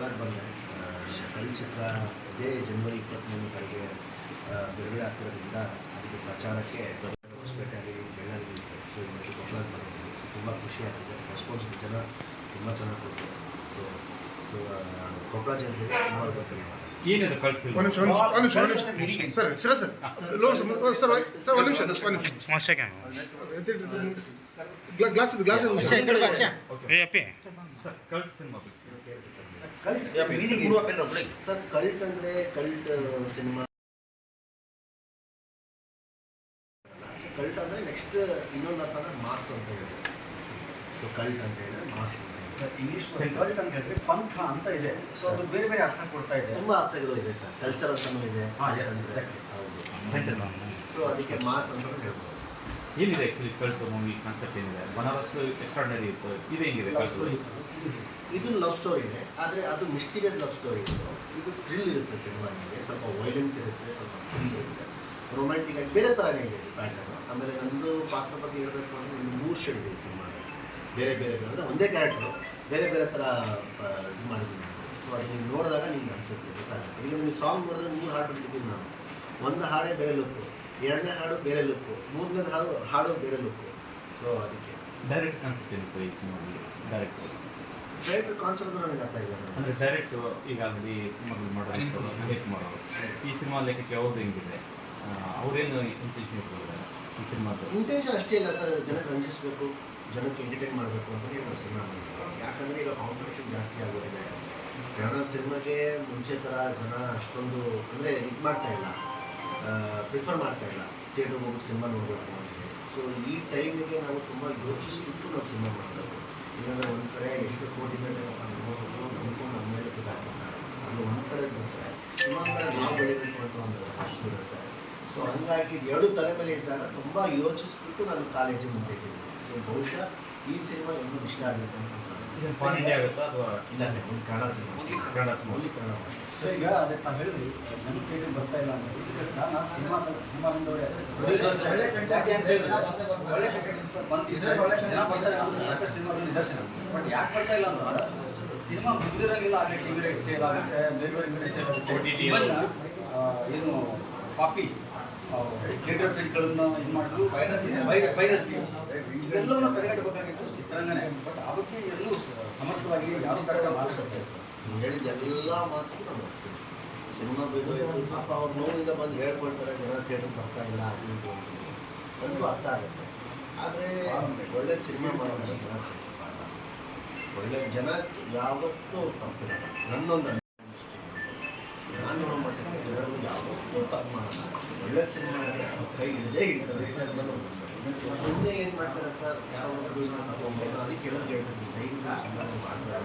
ಕೋಲಾರ ಬಂದೆ ಚಲನಚಿತ್ರ ಇದೇ ಜನವರಿ 23 ತಾರೀಕಿಗೆ ಬಿಡುಗಡೆ ಆಗ್ತಿರೋದ್ರಿಂದ ಅದಕ್ಕೆ ಪ್ರಚಾರಕ್ಕೆ ಹೊಸಪೇಟೆಯಲ್ಲಿ ಬೆಳ್ಳಲ್ಲಿ ಇತ್ತು. ಸೊ ಇವತ್ತು ಕೊಪ್ಪಳಕ್ಕೆ ಬಂದಿದ್ದೀವಿ. ಸೊ ತುಂಬ ಖುಷಿಯಾಗಿದೆ. ರೆಸ್ಪಾನ್ಸ್ ಜನ ತುಂಬ ಚೆನ್ನಾಗಿ ಕೊಡ್ತಾರೆ. ಸೊ ಕೊಪ್ಪಳ ಜನತೆಗೆ ತುಂಬ ಧನ್ಯವಾದ. ಏನಿದೆ ಸರ್ ಕಲ್ಟ್ ಅಂದರೆ ಕಲ್ಟ್ ಸಿನಿಮಾ. ಕಲ್ಟ್ ಅಂದರೆ ನೆಕ್ಸ್ಟ್ ಇನ್ನೊಂದು ಅರ್ಥ ಅಂದರೆ ಮಾಸ್ ಅಂತ ಹೇಳಿದೆ. ಸೊ ಕಲ್ಟ್ ಅಂತ ಹೇಳಿದ್ರೆ ಮಾಸ್ ಇಂಗ್ಲಿಷ್ ಕಲ್ಟ್ ಅಂತ ಹೇಳಿದ್ರೆ ಪಂಥ ಅಂತ ಇದೆ. ಸೊ ಅದು ಬೇರೆ ಬೇರೆ ಅರ್ಥ ಕೊಡ್ತಾ ಇದೆ. ತುಂಬ ಅರ್ಥಗಳು ಇದೆ ಸರ್. ಕಲ್ಚರ್ ಅಂತಲೂ ಇದೆ. ಹೌದು. ಸೊ ಅದಕ್ಕೆ ಮಾಸ್ ಅಂತ ಹೇಳ್ಬೋದು. ಏನಿದೆ ಆ್ಯಕ್ಚುಲಿ ಕಲ್ಟ್ ಮೂವಿ ಕಾನ್ಸೆಪ್ಟ್ ಏನಿದೆ? ಬನಾರಸ್ ಎಕ್ಸ್ಟ್ರಾರ್ಡಿನರಿ ಇತ್ತು. ಇದು ಹೆಂಗಿದೆ? ಇದು ಲವ್ ಸ್ಟೋರಿ ಇದೆ, ಆದರೆ ಅದು ಮಿಸ್ಟೀರಿಯಸ್ ಲವ್ ಸ್ಟೋರಿ ಇದೆ. ಇದು ಥ್ರಿಲ್ ಇರುತ್ತೆ ಸಿನಿಮಾಗೆ. ಸ್ವಲ್ಪ ವೈಲೆನ್ಸ್ ಇರುತ್ತೆ, ಸ್ವಲ್ಪ ಥ್ರಿಲ್ ಇರುತ್ತೆ, ರೊಮ್ಯಾಂಟಿಕ್ ಆಗಿ ಬೇರೆ ಥರನೇ ಇದೆ ಇದು ಪ್ಯಾಟರ್ನ್. ಆಮೇಲೆ ನಂದು ಪಾತ್ರ ಬಗ್ಗೆ ಹೇಳಬೇಕು ಅಂದರೆ ಒಂದು 3 ಶೇಡ್ ಇದೆ ಈ ಸಿನಿಮಾಗೆ. ಬೇರೆ ಬೇರೆ ಅಂದರೆ ಒಂದೇ ಕ್ಯಾರೆಕ್ಟರು ಬೇರೆ ಬೇರೆ ಥರ ಇದು ಮಾಡಿದ್ದೀನಿ ನಾನು. ಸೊ ಅದು ನೀವು ನೋಡಿದಾಗ ನಿಮ್ಗೆ ಅನಿಸುತ್ತೆ, ಗೊತ್ತಾಗುತ್ತೆ. ಈಗ ನೀವು ಸಾಂಗ್ ನೋಡಿದ್ರೆ 3 ಹಾಡು ಬಿಟ್ಟಿದ್ದೀನಿ ನಾನು. ಒಂದು ಹಾಡೇ ಬೇರೆ ಲುಕ್ಕು, 2ನೇ ಹಾಡು ಬೇರೆ ಲುಕ್ಕು, 3ನೇ ಹಾಡು ಬೇರೆ ಲುಕ್ಕು. ಸೊ ಅದಕ್ಕೆ ಡೈರೆಕ್ಟ್ ಕಾನ್ಸೆಪ್ಟ್ ಏನಿತ್ತು ಈ ಸಿನಿಮಾದಲ್ಲಿ? ಡೈರೆಕ್ಟ್ ಕಾನ್ಸೆಪ್ಟ್ ನನಗೆ ಅರ್ಥ ಇಲ್ಲ ಸರ್. ಅಂದರೆ ಡೈರೆಕ್ಟ್ ಈಗಾಗಲೇ ಮೊದಲು ಮಾಡೋದು ಅನಿತ್ ಮಾಡೋರು ಈ ಸಿನಿಮಾ ಲೆಕ್ಕಕ್ಕೆ ಅವ್ರದ್ದು ಹೆಂಗಿದೆ? ಅವರೇನು ಇಂಟೆನ್ಷನ್ ಇಟ್ಕೊಂಡಿದ್ದಾರೆ ಈ ಸಿನಿಮಾದ? ಇಂಟೆನ್ಷನ್ ಅಷ್ಟೇ ಇಲ್ಲ ಸರ್, ಜನಕ್ಕೆ ರಂಜಿಸಬೇಕು, ಜನಕ್ಕೆ ಎಂಟರ್ಟೈನ್ ಮಾಡಬೇಕು ಅಂತಲೇ ನಾವು ಸಿನಿಮಾ ಮಾಡ್ತೀವಿ. ಯಾಕಂದರೆ ಈಗ ಕಾಂಪಿಟೇಷನ್ ಜಾಸ್ತಿ ಆಗೋಗಿದೆ. ಕನ್ನಡ ಸಿನಿಮಾಗೆ ಮುಂಚೆ ಥರ ಜನ ಅಷ್ಟೊಂದು ಅಂದರೆ ಇದು ಮಾಡ್ತಾಯಿಲ್ಲ, ಪ್ರಿಫರ್ ಮಾಡ್ತಾಯಿಲ್ಲ ಥಿಯೇಟ್ರಿಗೆ ಹೋಗಿ ಸಿನಿಮಾ ನೋಡಬೇಕು ಅಂತೇಳಿ. ಸೊ ಈ ಟೈಮಿಗೆ ನಾವು ತುಂಬ ಯೋಚಿಸ್ಬಿಟ್ಟು ನಾವು ಸಿನಿಮಾ ಮಾಡ್ತೀವಿ. ಇಲ್ಲಾಂದರೆ ಒಂದು ಕಡೆ ಎಷ್ಟು ಕೋಟಿ ಗಂಟೆ ನಂಬ್ಕೊಂಡು ನಮ್ಮ ಮೇಲೆ ದುಡ್ಡು ಹಾಕ್ತಾರೆ. ಅದು ಒಂದು ಕಡೆ ಬರ್ತಾರೆ, ಇನ್ನೊಂದು ಕಡೆ ನಾವು ಬೆಳೀಬೇಕು ಅಂತ ಒಂದು ಅಷ್ಟು ಇರುತ್ತೆ. ಸೊ ಹಂಗಾಗಿ 2 ತಲೆ ಮೇಲೆ ಇದ್ದಾಗ ತುಂಬ ಯೋಚಿಸ್ಬಿಟ್ಟು ನಾನು ಕಾಲೇಜಿಗೆ ಮುಂದೆಟ್ಟಿದ್ದೀನಿ. ಸೊ ಬಹುಶಃ ಈ ಸಿನಿಮಾ ಎಲ್ಲರೂ ಇಷ್ಟ ಆಗುತ್ತೆ ಅಂತ ಪಾನ್ ಇಂಡಿಯಾ ಆಗುತ್ತಾ ಅಥವಾ ಇಲ್ಲ ಸರ್, ಒಂದು ಕನ್ನಡ ಸಿನಿಮಾ, ಓನ್ಲಿ ಕನ್ನಡ ಭಾಷೆ. ಸೊ ಈಗ ಅದೇ ತಾವು ಹೇಳಿದ್ರಿ ಜನ ಥಿಯೇಟರ್ ಬರ್ತಾ ಇಲ್ಲ ಅಂತ. ಇದಕ್ಕೆ ಕಾರಣ ಸಿನಿಮಾ ಬಂದವರೇ ಸಿನಿಮಾದ ನಿದರ್ಶನ. ಬಟ್ ಯಾಕೆ ಬರ್ತಾ ಇಲ್ಲ ಅಂದ್ರೆ ಸಿನಿಮಾ ಮುಗಿದಿರಂಗಿಲ್ಲ. ಆಗಲೇ ಟಿ ವಿ ರೈಟ್ ಸೇಲ್ ಆಗುತ್ತೆ, ಬೇರೆ ಬೇರೆ ಸೇಲ್ ಆಗುತ್ತೆ. ಏನು ಕಾಪಿ ಥಿಯೇಟರ್ ಪ್ರಿಂಟ್ಗಳನ್ನು ಇದು ಮಾಡಿದ್ರು, ವೈರಸಿ ಇದೆಲ್ಲವನ್ನು ತಡೆಗಟ್ಟಬೇಕಾಗಿತ್ತು ಚಿತ್ರರಂಗನೇ. ಬಟ್ ಅದಕ್ಕೆ ಎಲ್ಲೂ ಸಮರ್ಥವಾಗಿ ಯಾವ ಥರ ಮಾಡಿಸುತ್ತೆ ಸರ್. ನೀವು ಹೇಳಿದ ಎಲ್ಲ ಮಾತು ನಾನು ಹೋಗ್ತೀನಿ. ಸಿನಿಮಾ ಬೇಕು ಪಾಪ ಅವ್ರು ನೋವಿಂದ ಬಂದು ಹೇಳ್ಕೊಳ್ತಾರೆ, ಜನ ಥಿಯೇಟರ್ ಬರ್ತಾ ಇಲ್ಲ ಅದು ಇದು ಅಂತೀನಿ. ನನಗೂ ಅರ್ಥ ಆಗುತ್ತೆ. ಆದರೆ ಒಳ್ಳೆ ಸಿನಿಮಾ ಮಾಡೋಣ ಜನ ಬರಲ್ಲ ಸರ್. ಒಳ್ಳೆ ಜನ ಯಾವತ್ತೂ ತಪ್ಪಿರಲ್ಲ. ನನ್ನೊಂದು ನಾನು ನೋಡೋ ಮಟ್ಟಕ್ಕೆ ಜನರು ಯಾವತ್ತೂ ತಪ್ಪು ಮಾಡಲ್ಲ. ಒಳ್ಳೆ ಸಿನಿಮಾ ಅಂದರೆ ಅವ್ರ ಕೈ ಹಿಡಿದೇ ಹಿಡಿತಾರೆ ಅಂತ ನನ್ನೊಂದು ಸುಮ್ಮನೆ ಏನು ಮಾಡ್ತಾರೆ ಸರ್, ಯಾವ ಪ್ರೊಡ್ಯೂಸ್ನ ತಗೊಂಡ್ಬೋದು ಅದಕ್ಕೆ ಹೇಳೋದು ಹೇಳ್ತೀನಿ. ದಯವಿಟ್ಟು ಸಿನಿಮಾ ಮಾಡಬೇಡ.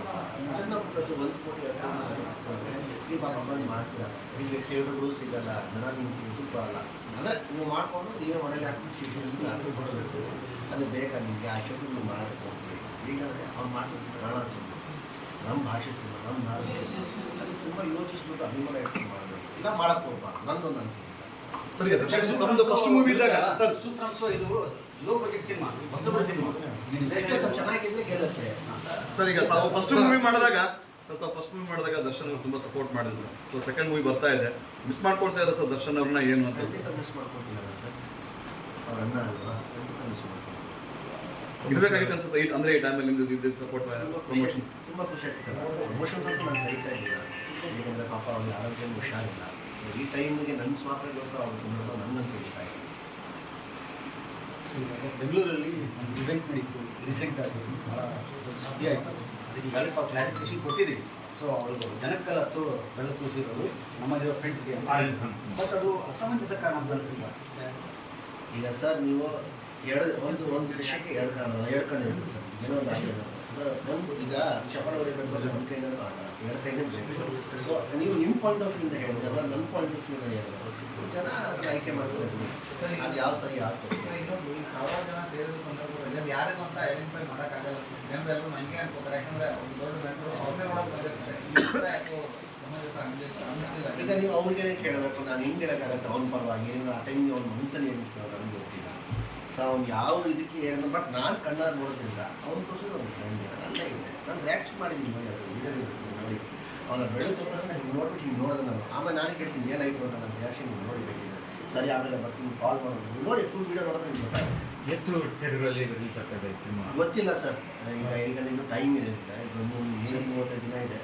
ಚೆನ್ನ ಪುಟ್ಟದ್ದು 1 ಕೋಟಿ ಹಾಕೊಂಡ್ರೆ ನೀವು ಪಾಪ ಬಂದು ಮಾಡ್ತೀರ, ನಿಮಗೆ ಥಿಯೇಟರ್ಗಳು ಸಿಗಲ್ಲ, ಜನ ನಿಮ್ಗೆ ಇದಕ್ಕೆ ಬರಲ್ಲ. ಅಂದರೆ ನೀವು ಮಾಡಿಕೊಂಡು ನೀವೇ ಮನೇಲಿ ಹಾಕಿ ಶಿಫ್ಟ್ ಹಾಕಿ ಕೊಡಬೇಕು. ಅದು ಬೇಕಾ ನಿಮಗೆ? ಆ ಶಿಫ್ಟ್ ನೀವು ಮಾಡಬೇಕು ಹೋಗ್ತೀವಿ. ಈಗಂದರೆ ಅವ್ರು ಮಾಡ್ತಿದ್ದು ಕನ್ನಡ ಸಿನಿಮಾ, ನಮ್ಮ ಭಾಷೆ ಸಿನಿಮಾ, ನಮ್ಮ ನಾಡು ಸಿನಿಮಾ. ಅದಕ್ಕೆ ತುಂಬ ಯೋಚಿಸ್ಬಿಟ್ಟು ಅಭಿಮಾನ ಇಟ್ಕೊಂಡು ಮಾಡಬೇಕು. ಇಲ್ಲ ಮಾಡೋಕ್ಕೆ ಹೋಗ್ಬಾರ್ದು, ನನ್ನೊಂದು ಅನಿಸಿಕೆ ಸರ್. ಸರಿ, ನಮ್ಮದು ಫಸ್ಟ್ ಮೂವಿ ಇದ್ದಾಗ ಸರ್ ಇದು ಲೋ ಬಜೆಟ್ ಸಿನಿಮಾ, ಹೊಸಬರ ಸಿನಿಮಾ ಸ್ವಲ್ಪ ಚೆನ್ನಾಗಿದ್ರೆ ಕೇಳುತ್ತೆ ಸರ್. ಈಗ ಫಸ್ಟ್ ಮೂವಿ ಮಾಡಿದಾಗ ದರ್ಶನ್ ಅವರು ತುಂಬ ಸಪೋರ್ಟ್ ಮಾಡಿದ್ರು ಸರ್. ಸೊ ಸೆಕೆಂಡ್ ಮೂವಿ ಬರ್ತಾ ಇದೆ, ಮಿಸ್ ಮಾಡ್ಕೊಳ್ತಾ ಇದ್ದಾರೆ ಸರ್ ದರ್ಶನ್ ಅವ್ರನ್ನ ಏನು ಅಂತ? ಮಿಸ್ ಮಾಡ್ಕೊಳ್ತಿಲ್ಲ ಸರ್, ಅವ್ರ ಅಣ್ಣ ಅಲ್ವಾ, ಮಿಸ್ ಮಾಡ್ಕೊಳ್ತೀನಿ. ಇರಬೇಕಾಗಿತ್ತು ಅನ್ಸುತ್ತೆ ಅಂದರೆ ಈ ಟೈಮಲ್ಲಿ ನಿಮ್ದು ಸಪೋರ್ಟ್ ಪ್ರಮೋಷನ್ಸ್ ತುಂಬ ಖುಷಿ ಆಗ್ತಿತ್ತಲ್ಲ. ಪ್ರಮೋಷನ್ಸ್ ಅಂತೂ ನಾನು ಕರೀತಾ ಇರಲಿಲ್ಲ, ಏಕೆಂದರೆ ಪಾಪ ಅವ್ರಿಗೆ ಆರೋಗ್ಯ ಹುಷಾರಿಲ್ಲ. ಸೊ ಈ ಟೈಮಿಗೆ ನನ್ನ ಸ್ವಾತಂತ್ರ್ಯಕ್ಕೋಸ್ಕರ ಅವ್ರು ತುಂಬ ನನ್ನಂತೂ ಇಷ್ಟ ಆಯಿತು. ಬೆಂಗಳೂರಲ್ಲಿ ಒಂದು ಇವೆಂಟ್ ನಡೀತು ರೀಸೆಂಟಾಗಿ, ಭಾಳ ಸುದ್ದಿ ಆಯಿತು. ಅದಕ್ಕೆ ಈಗಾಗಲೇ ತಾವು ಕ್ಲಾರಿಫಿಕೇಶನ್ ಕೊಟ್ಟಿದ್ದೀವಿ. ಸೊ ಅವರು ಜನಕ್ಕೆಲ್ಲ ಬೆಳಕು ತೋರಿಸಿರೋದು ನಮ್ಮಲ್ಲಿರೋ ಫ್ರೆಂಡ್ಸ್ಗೆ. ಬಟ್ ಅದು ಅಸಮಂಜಸ ಕಾರಣ ಅಂತ ಅನಿಸ್ತಿಲ್ಲ. ಈಗ ಸರ್ ನೀವು ಒಂದು ವಿಷಯಕ್ಕೆ ಹೇಳ್ಕೊಂಡಿರುತ್ತೆ ಸರ್. ಏನೋ ಒಂದು ಆಗಿದೆ ಅಂದರೆ ಈಗ ಚಪ್ಪಳ ಹೊಡಿಬೇಕು ಅಂದರೆ ಒಂದು ಕೈನೂ ಆಗಲ್ಲ, 2 ಕೈನೂ ಬೇಕು. ಸೊ ನೀವು ನಿಮ್ಮ ಪಾಯಿಂಟ್ ಆಫ್ ವ್ಯೂಯಿಂದ ಹೇಳಿದ್ರೆ ನನ್ನ ಪಾಯಿಂಟ್ ಆಫ್ ವ್ಯೂಯಿಂದ ಹೇಳಿದ್ರೆ ಜನ ಅದನ್ನು ಆಯ್ಕೆ ಮಾಡ್ತಾರೆ. ಅದು ಯಾವ ಸರಿ ಆಗ್ತದೆ. ಇನ್ನೊಂದು ಈ 1000 ಜನ ಸೇರಿದ ಸಂದರ್ಭದಲ್ಲಿ ಯಾರಿಗೂ ಅಂತ ಐಡೆಂಟಿಫೈ ಮಾಡೋಕ್ಕಾಗಲ್ಲ. ಜನರೆಲ್ಲರೂ ನನಗೆ ಅನ್ಕೋತಾರೆ, ಯಾಕಂದರೆ ಒಂದು ದೊಡ್ಡ ಮೆಟ್ರೋ ಅವ್ರನ್ನೇ ನೋಡೋಕೆ ಬಂದಿರ್ತಾರೆ. ಯಾಕೋ ಸಮಂಜಸ ಅನ್ನಿಸ್ಲಿಲ್ಲ. ಈಗ ನೀವು ಅವ್ರಿಗೆ ಕೇಳಬೇಕು, ನಾನು ಹೆಂಗೆ ಹೇಳೋಕ್ಕಾಗತ್ತೆ ಅವ್ನ ಪರವಾಗಿ. ನೀವು ಆ ಟೈಮ್ಗೆ ಅವ್ನ ಮನಸ್ಸಲ್ಲಿ ಏನಿತ್ತು ನನಗೆ ಗೊತ್ತಿಲ್ಲ. ಸೊ ಅವ್ನು ಯಾವ ಇದಕ್ಕೆ ಹೇಳಿದ. ಬಟ್ ನಾನು ಕಣ್ಣಾರು ನೋಡೋದ್ರಿಂದ ಅವ್ನು ತೋರಿಸಿದ್ರು ಅವ್ನ ಫ್ರೆಂಡ್ ಅಲ್ಲೇ ಇದೆ. ನಾನು ರಿಯಾಕ್ಟ್ ಮಾಡಿದ್ದೀನಿ ನೋಡಿ, ಅದು ವಿಡಿಯೋ ನೋಡಿ ಅವನ ಬೆಳಗ್ಗೆ ಹಿಂಗೆ ನೋಡ್ಬಿಟ್ಟು ಹಿಂಗೆ ನೋಡಿದೆ ನಾನು. ಆಮೇಲೆ ನಾನು ಕೇಳ್ತೀನಿ ಏನಾಯಿತು ಅಂತ ನನ್ನ ರಿಯಾಕ್ಷನ್ ನೀವು ನೋಡಿಬೇಕಿದೆ. ಸರಿ ಆಮೇಲೆ ಬರ್ತೀನಿ ಕಾಲ್ ಮಾಡೋದು, ನೀವು ನೋಡಿ ಫುಲ್ ವೀಡಿಯೋ ನೋಡಿದ್ರೆ ನಿಮ್ಗೆ ಗೊತ್ತಾಗುತ್ತೆ. ಎಷ್ಟು ಥಿಯೇಟರ್ಗಳಲ್ಲಿ ರಿಲೀಸ್ ಆಗ್ತದೆ ಈ ಸಿನಿಮಾ? ಗೊತ್ತಿಲ್ಲ ಸರ್, ಈಗ ಯಾಕಂದರೆ ಇನ್ನೂ ಟೈಮ್ ಇದೆ, ಇನ್ನೊಂದು 35 ದಿನ ಇದೆ.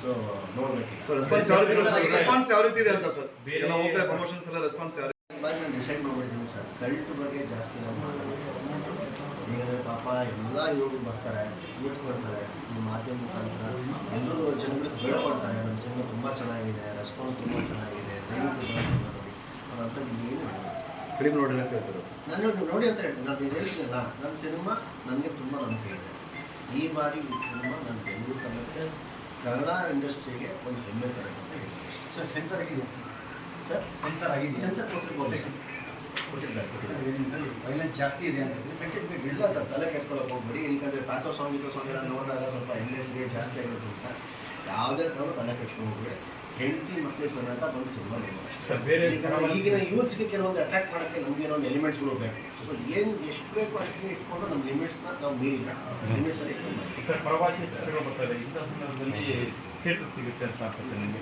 ಸೊ ನೋಡ್ಬೇಕು. ರೆಸ್ಪಾನ್ಸ್ ಯಾವ ರೀತಿ ಇದೆ ಅಂತ ಸರ್? ಬೇರೆ ಹೋಗ್ತಾ ಪ್ರಮೋಷನ್ಸ್ ಎಲ್ಲ ರೆಸ್ಪಾನ್ಸ್ ಯಾವ ಇವಾಗ ನಾನು ಡಿಸೈಡ್ ಮಾಡ್ಬಿಟ್ಟಿದ್ದೀನಿ ಸರ್, ಕಲ್ಟ್ ಬಗ್ಗೆ ಜಾಸ್ತಿ ನಾವು ಮಾತಾಡೋದು. ಈಗಂದರೆ ಪಾಪ ಎಲ್ಲ ಇವರು ಬರ್ತಾರೆ, ಕೂತ್ಕೊಳ್ತಾರೆ, ಈ ಮಾಧ್ಯಮ ಮುಖಾಂತರ ಎಲ್ಲರೂ ಜನಗಳಿಗೆ ಬೇಡ್ಕೊಳ್ತಾರೆ, ನಮ್ಮ ಸಿನಿಮಾ ತುಂಬ ಚೆನ್ನಾಗಿದೆ, ರೆಸ್ಪಾನ್ಸ್ ತುಂಬ ಚೆನ್ನಾಗಿದೆ, ದಯವಿಟ್ಟು ಸಿನಿಮಾ ನೋಡಿ ಅಂಥದ್ದು ಏನು ಫಿಲ್ಮ್ ನೋಡಿ ಅಂತ ಹೇಳ್ತಾರೆ ಸರ್. ನಾನು ನೋಡಿ ಅಂತ ಹೇಳ್ತೀನಿ. ನಾನು ಹೇಳ್ತೀನಲ್ಲ, ನನ್ನ ಸಿನಿಮಾ ನನಗೆ ತುಂಬ ನಂಬಿಕೆ ಇದೆ. ಈ ಬಾರಿ ಈ ಸಿನಿಮಾ ನನ್ನ ಬೆಂಗಳೂರು ತಂಡಕ್ಕೆ ಕನ್ನಡ ಇಂಡಸ್ಟ್ರಿಗೆ ಒಂದು ಹೆಮ್ಮೆ ತರಬೇಕು ಅಂತ ಹೇಳ್ತೀನಿ. ಸರ್ ಸೆನ್ಸರ್ ಆಗಿದೆ ಸರ್ ಸೆನ್ಸರ್ ಆಗಿದೆ. ಸೆನ್ಸರ್ ಕೊಟ್ಟಿದ್ದಾರೆ. ವೈಲೆನ್ಸ್ ಜಾಸ್ತಿ ಇದೆ ಅಂತ ಸರ್ಟಿಫಿಕೇಟ್ ಇಲ್ಲ ಸರ್, ತಲೆ ಕೆಡ್ಸ್ಕೊಳ್ಳೋಕೆ ಹೋಗ್ಬೇಡಿ. ಏನಕ್ಕಂದರೆ ಪ್ಯಾಥೋ ಸಾಂಗ್ ಎಲ್ಲ ನೋಡಿದಾಗ ಸ್ವಲ್ಪ ಇಂಗ್ಲೀಷ್ ರೇಟ್ ಜಾಸ್ತಿ ಆಗಿರುತ್ತೆ ಅಂತ ಯಾವುದೇ ಕಾರಣ ತಲೆ ಕೆಡ್ಸ್ಕೊಂಡು ಹೋಗ್ಬೇಡಿ. ಹೆಂಡತಿ ಮಕ್ಕಳು ಸಮೇತ ಬಂದು ಸಿನಿಮಾ ನೋಡೋದು ಅಷ್ಟೇ. ಈಗಿನ ಯೂತ್ಸ್ಗೆ ಕೆಲವೊಂದು ಅಟ್ರಾಕ್ಟ್ ಮಾಡೋಕ್ಕೆ ನಮಗೆ ಏನೊಂದು ಎಲಿಮೆಂಟ್ಸ್ಗಳು ಬೇಕು. ಸೊ ಏನು ಎಷ್ಟು ಬೇಕು ಅಷ್ಟೇ ಇಟ್ಕೊಂಡು ನಮ್ಮ ಲಿಮಿಟ್ಸ್ನ ನಾವು ಮೀರಿಲ್ಲ, ಲಿಮಿಟ್ಸಲ್ಲಿ ಇಟ್ಕೊಂಡು ಮಾಡಿ. ಸರ್ ಪ್ರವಾಸಿ ಚಿತ್ರಗಳು ಬರ್ತಾರೆ, ಇಂಥ ಸಂದರ್ಭದಲ್ಲಿ ಥಿಯೇಟರ್ ಸಿಗುತ್ತೆ ಅಂತ ಅನ್ಸುತ್ತೆ ನಿಮಗೆ?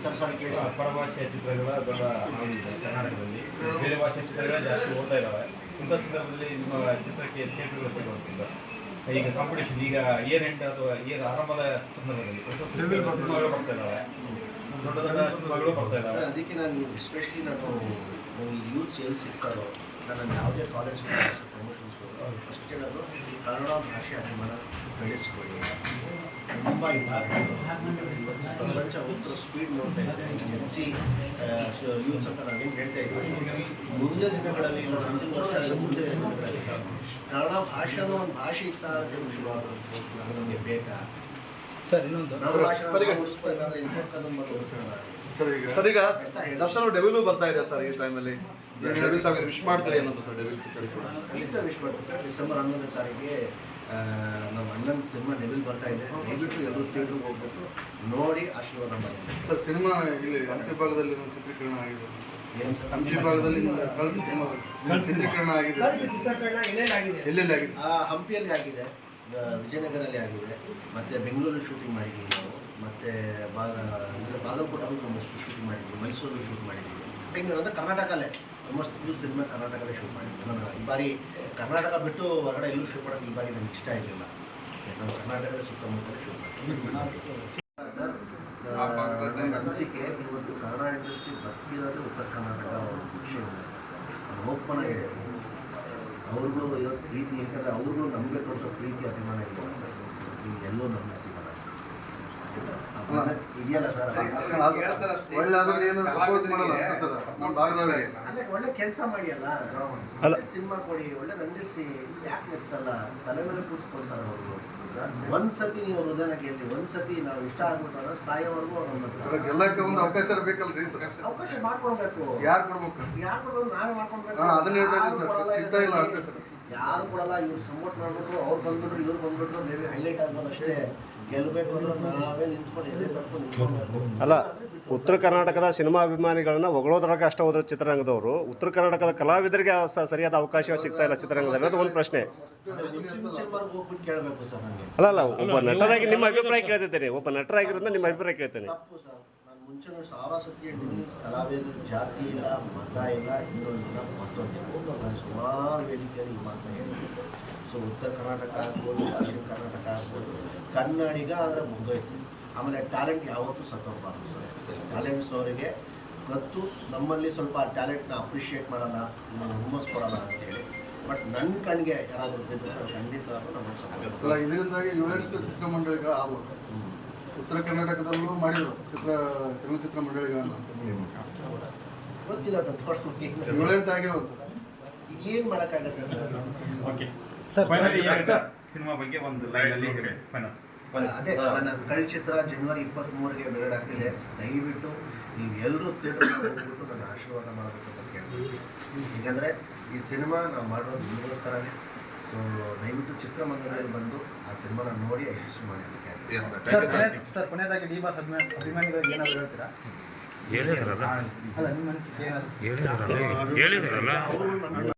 ಸರ್ ಸರ್ ಕೇಳಿ ಸರ್. ಪರಭಾಷೆಯ ಚಿತ್ರಗಳ ದೊಡ್ಡ ಹಾವಿದೆ ಕರ್ನಾಟಕದಲ್ಲಿ, ಬೇರೆ ಭಾಷೆಯ ಚಿತ್ರಗಳು ಜಾಸ್ತಿ ಓದ್ತಾ ಇದ್ದಾವೆ. ಇಂಥ ಸಂದರ್ಭದಲ್ಲಿ ನಿಮ್ಮ ಚಿತ್ರಕ್ಕೆ ಥಿಯೇಟರ್ಗಳು ಸಿಗೋದ್ರಿಂದ ಈಗ ಕಾಂಪಿಟೇಷನ್, ಈಗ ಇಯರ್ ಎಂಡ್ ಅಥವಾ ಇಯರ್ ಆರಂಭದ ಸಂದರ್ಭದಲ್ಲಿ ಹೊಸ ಸಿನಿಮಾಗಳು ಬರ್ತಾ ಇದ್ದಾವೆ, ದೊಡ್ಡ ದೊಡ್ಡ ಸಿನಿಮಾಗಳು ಬರ್ತಾ ಇದ್ದಾವೆ. ಅದಕ್ಕೆ ನಾನು ಎಸ್ಪೆಷಲಿ ನಾನು ಈ ಯೂತ್ಸ್ ಎಲ್ಲಿ ಸಿಗ್ತಾರೋ, ನಾನು ಯಾವುದೇ ಕಾಲೇಜ್ ಪ್ರಮೋಷನ್ಸ್ಗಳು ಅವ್ರು ಫಸ್ಟ್ ಹೇಳೋದು ಕನ್ನಡ ಭಾಷೆ ಅಭಿಮಾನ ಬೆಳೆಸ್ಕೊಳ್ಳಿ. ತುಂಬ ಪ್ರಪಂಚ ಉತ್ತರ ಸ್ಪೀಡ್ ನೋಡ್ತಾ ಇದ್ದರೆ ಎನ್ಸಿ ಯೂತ್ಸ್ ಅಂತ ನಾವೇನು ಹೇಳ್ತಾ ಇದ್ದೀವಿ, ಮುಂದೆ ದಿನಗಳಲ್ಲಿ ಇಲ್ಲ ಮುಂದಿನ ವರ್ಷ ಮುಂದೆ ದಿನಗಳಲ್ಲಿ ಕನ್ನಡ ಭಾಷೆನೂ ಒಂದು ಭಾಷೆ ಇತ್ತ ಅಂತ ಶುರುವಾಗುತ್ತೆ. ಅದು ನಮಗೆ ಬೇಕಾ ಸರ್? ಇನ್ನೊಂದು ನಮ್ಮ ಭಾಷೆ ಉಳಿಸ್ಬೇಕಾದ್ರೆ ಇಂಥದ್ದು ಮತ್ತು ಉಳಿಸ್ಕೊಳ್ಳೋಣ. ಸರ್ ಈಗ ದರ್ಶನ್ ಡೆಬ್ಯೂ ಬರ್ತಾ ಇದೆ ಸರ್. ಈ ಟೈಮಲ್ಲಿ ವಿಶ್ ಮಾಡ್ತಾರೆ ಅನ್ನೋದು ಸರ್ ಡೆಬ್ಯೂ ಪಿಕ್ಚರ್ ಕೂಡ ಖಂಡಿತ ವಿಶ್ ಮಾಡ್ತೀವಿ ಸರ್. ಡಿಸೆಂಬರ್ 11ನೇ ತಾರೀಕಿಗೆ ನಮ್ಮ ಅಣ್ಣನ ಸಿನಿಮಾ ಡೆಬ್ಯೂ ಬರ್ತಾ ಇದೆ. ದಯವಿಟ್ಟು ಎಲ್ಲರೂ ಥಿಯೇಟ್ರಿಗೆ ಹೋಗ್ಬಿಟ್ಟು ನೋಡಿ ಆಶೀರ್ವಾದ ಮಾಡಿ. ಸರ್ ಸಿನಿಮಾ ಇಲ್ಲಿ ಹಂಪಿ ಭಾಗದಲ್ಲಿ ಚಿತ್ರೀಕರಣ ಆಗಿದೆ. ಏನು ಸರ್? ಹಂಪಿ ಭಾಗದಲ್ಲಿ ಚಿತ್ರೀಕರಣ ಆಗಿದೆ. ಎಲ್ಲೆಲ್ಲಿ ಆಗಿದೆ? ಹಂಪಿಯಲ್ಲಿ ಆಗಿದೆ, ವಿಜಯನಗರಲ್ಲಿ ಆಗಿದೆ, ಮತ್ತು ಬೆಂಗಳೂರಲ್ಲಿ ಶೂಟಿಂಗ್ ಮಾಡಿದ್ದೀವಿ ನಾವು, ಮತ್ತು ಬಾಗಲಕೋಟಲ್ಲಿ ಒಂದಷ್ಟು ಶೂಟಿಂಗ್ ಮಾಡಿದ್ವಿ, ಮೈಸೂರಲ್ಲಿ ಶೂಟ್ ಮಾಡಿದ್ವಿ, ಬೆಂಗಳೂರು ಅಂದರೆ ಕರ್ನಾಟಕಲ್ಲೇ ಆಲ್ಮೋಸ್ಟ್ ಫುಲ್ ಸಿನಿಮಾ ಕರ್ನಾಟಕಲ್ಲೇ ಶೂಟ್ ಮಾಡಿದ್ವಿ. ನಾನು ಈ ಬಾರಿ ಕರ್ನಾಟಕ ಬಿಟ್ಟು ಹೊರಗಡೆ ಎಲ್ಲೂ ಶೂಟ್ ಮಾಡೋಕ್ಕೆ ಈ ಬಾರಿ ನನಗೆ ಇಷ್ಟ ಇರಲಿಲ್ಲ. ನಾವು ಕರ್ನಾಟಕದ ಸುತ್ತಮುತ್ತಲೇ ಶೂಟ್ ಮಾಡ್ತೀವಿ ಸರ್. ನನ್ನ ಅನಿಸಿಕೆ ಇವತ್ತು ಕನ್ನಡ ಇಂಡಸ್ಟ್ರಿ ಬದುಕಿರೋದು ಉತ್ತರ ಕರ್ನಾಟಕ ವಿಷಯ ಇದೆ ಸರ್. ನಾನು ಓಪನ್ ಆಗಿ ಹೇಳ್ತೀನಿ, ಅವ್ರಿಗೂ ಇರೋ ಪ್ರೀತಿ, ಯಾಕಂದರೆ ಅವ್ರಿಗೂ ನಮಗೆ ತೋರಿಸೋ ಪ್ರೀತಿ ಅಭಿಮಾನ ಇದೆಯಲ್ಲ ಸರ್, ಈಗ ಎಲ್ಲೋ ನಮಗೆ ಸಿಗಲ್ಲ ಸರ್. ಇದೆಯಲ್ಲ ಸರ್, ಒಳ್ಳೆ ಅದ್ರಲ್ಲಿ ಏನು ಸಪೋರ್ಟ್ ಮಾಡಲ್ಲ ಅಂತ ಸರ್ ನಮ್ಮ ಭಾಗದವರಿಗೆ. ಅಲ್ಲೇ ಒಳ್ಳೆ ಕೆಲಸ ಮಾಡಿ ಅಲ್ಲ, ಸಿನಿಮಾ ಕೊಡಿ, ಒಳ್ಳೆ ರಂಜಿಸಿ, ಯಾಕೆ ಮೆಚ್ಚಲ್ಲ? ತಲೆ ಮೇಲೆ ಕೂರಿಸ್ಕೊಳ್ತಾರೆ ಅವರು. ಒಂದ್ಸತಿ ನೀವು ಹೃದಯನ ಕೇಳಿ, ಒಂದ್ಸತಿ ನಾವು ಇಷ್ಟ ಆಗ್ಬಿಟ್ರೆ ಸಾಯೋವರೆಗೂ ಅವ್ರು ಎಲ್ಲಕ್ಕೆ ಒಂದು ಅವಕಾಶ ಬೇಕಲ್ರಿ ಸರ್? ಅವಕಾಶ ಮಾಡ್ಕೊಡ್ಬೇಕು. ಯಾರು ಕೊಡ್ಬೇಕು? ಯಾರು ಕೊಡೋದು? ನಾವೇ ಮಾಡ್ಕೊಡ್ಬೇಕು. ಅದನ್ನ ಹೇಳ್ತಾ ಇದ್ದೀವಿ ಸರ್, ಸಿಗ್ತಾ ಇಲ್ಲ ಅಂತ ಸರ್. ಯಾರು ಕೊಡಲ್ಲ, ಇವ್ರು ಸಪೋರ್ಟ್ ಮಾಡ್ಬಿಟ್ರು, ಅವ್ರು ಬಂದ್ಬಿಟ್ರು, ಇವ್ರು ಬಂದ್ಬಿಟ್ರು, ಮೇ ಬಿ ಹೈಲೈಟ್ ಆಗ್ಬೋದು ಅಷ್ಟೇ. ಗೆಲ್ಲಬೇಕು ಅಂದ್ರೆ ನಾವೇ ನಿಂತ್ಕೊಂಡು ಎದೆ ತಪ್ಪು ನಿಂತ್ಕೊಳ್ಬೇಕು. ಅಲ್ಲ, ಉತ್ತರ ಕರ್ನಾಟಕದ ಸಿನಿಮಾ ಅಭಿಮಾನಿಗಳನ್ನ ಹೊಗಳೋದ್ರಾಗ ಅಷ್ಟ ಹೋದ್ರೆ ಚಿತ್ರರಂಗದವರು, ಉತ್ತರ ಕರ್ನಾಟಕದ ಕಲಾವಿದರಿಗೆ ಸರಿಯಾದ ಅವಕಾಶ ಸಿಗ್ತಾ ಇಲ್ಲ ಚಿತ್ರರಂಗದಲ್ಲಿ, ಅದು ಒಂದು ಪ್ರಶ್ನೆ. ಹೋಗ್ಬಿಟ್ಟು ಕೇಳಬೇಕು ಸರ್ ನನಗೆ. ಅಲ್ಲ, ಒಬ್ಬ ನಟರಾಗಿ ನಿಮ್ಮ ಅಭಿಪ್ರಾಯ ಕೇಳ್ತಿದ್ದೇನೆ, ಒಬ್ಬ ನಟರಾಗಿರೋದ್ರಿಂದ ನಿಮ್ಮ ಅಭಿಪ್ರಾಯ ಕೇಳ್ತೇನೆ. ತಪ್ಪು ಸರ್. ನಾನು ಮುಂಚೆ 1000 ಸತಿ ಹೇಳ್ತೀನಿ, ಕಲಾವಿದರ ಜಾತಿ ಇಲ್ಲ, ಮತ ಇಲ್ಲ, ಇನ್ನೊಂದಿಲ್ಲ, ಮತ್ತೊಂದಿಲ್ಲ. ನಾನು ಸುಮಾರು ವೇದಿಕೆಯಲ್ಲಿ ಈ ಮಾತನ್ನ ಹೇಳ್ತೀನಿ. ಸೊ ಉತ್ತರ ಕರ್ನಾಟಕ ಆಗ್ಬೋದು, ದಕ್ಷಿಣ ಕರ್ನಾಟಕ ಆಗ್ಬೋದು, ಕನ್ನಡಿಗ ಅಂದರೆ ಮುಗ್ದೋಯ್ತು. ಆಮೇಲೆ ಟ್ಯಾಲೆಂಟ್ ಯಾವತ್ತೂ ಸತ್ತೋಗ್ಬಾರ್ದು ಸರ್. ಟ್ಯಾಲೆಂಟ್ಸ್ ಅವರಿಗೆ ಗೊತ್ತು, ನಮ್ಮಲ್ಲಿ ಸ್ವಲ್ಪ ಟ್ಯಾಲೆಂಟ್ನ ಅಪ್ರಿಷಿಯೇಟ್ ಮಾಡೋಣ, ಹುಮ್ಮಸ್ ಕೊಡೋಣ ಅಂತೇಳಿ. ಬಟ್ ನನ್ನ ಕಣ್ಣಿಗೆ ಯಾರಾದರೂ ಬಿದ್ದರೆ ಖಂಡಿತವಾಗ್ಲೂ ನಮ್ಮ ಸಪೋರ್ಟ್ ಸರ್. ಇದರಿಂದಾಗಿ 7 ಚಿತ್ರಮಂಡಳಿಗಳು ಆಗ್ಬೋದು. ಉತ್ತರ ಕರ್ನಾಟಕದಲ್ಲೂ ಮಾಡಿದರು ಚಲನಚಿತ್ರ ಮಂಡಳಿಗಳನ್ನು. ಗೊತ್ತಿಲ್ಲ ಸರ್, 7 ಆಗೇ ಒಂದು ಸರ್. ಏನು ಮಾಡೋಕ್ಕಾಗತ್ತೆ sir? Okay sir, finally cinema ಬಗ್ಗೆ ಒಂದು ಲೈನಲ್ಲಿ ಫೈನಲ್. ಅದೇ ನನ್ನ ಕಳ್ಳ ಚಿತ್ರ ಜನವರಿ 23ಗೆ ಬಿಡುಗಡೆ ಆಗ್ತಿದೆ. ದಯವಿಟ್ಟು ನೀವು ಎಲ್ಲರೂ ಥಿಯೇಟರ್ಗೆ ಹೋಗ್ಬಿಟ್ಟು ನನ್ನ ಆಶೀರ್ವಾದ ಮಾಡಬೇಕು ಅಂತ ಕೇಳ್ತೀನಿ. ಏಕೆಂದರೆ ಈ ಸಿನಿಮಾ ನಾವು ಮಾಡೋದು ನಿಮಗೋಸ್ಕರನೇ. ಸೊ ದಯವಿಟ್ಟು ಚಿತ್ರಮಂದಿರದಲ್ಲಿ ಬಂದು ಆ ಸಿನಿಮಾನ ನೋಡಿ ಯಶಸ್ವಿ ಮಾಡಿ ಅಂತ ಕೇಳ್ತೀನಿ. ಸರ್ ಕೊನೆಯದಾಗಿ ಡಿ ಬಾಸ್ ಅಭಿಮಾನಿಗಳಿಗೆ ಏನಾದರೂ ಹೇಳ್ತೀರಾ? ಹೇಳಿದ್ರಲ್ಲ ಅಲ್ಲ, ನಿಮ್ಮ ಅನಿಸಿಕೆ ಏನಾದರೂ ಹೇಳಿದ್ರಲ್ಲ ಅವರು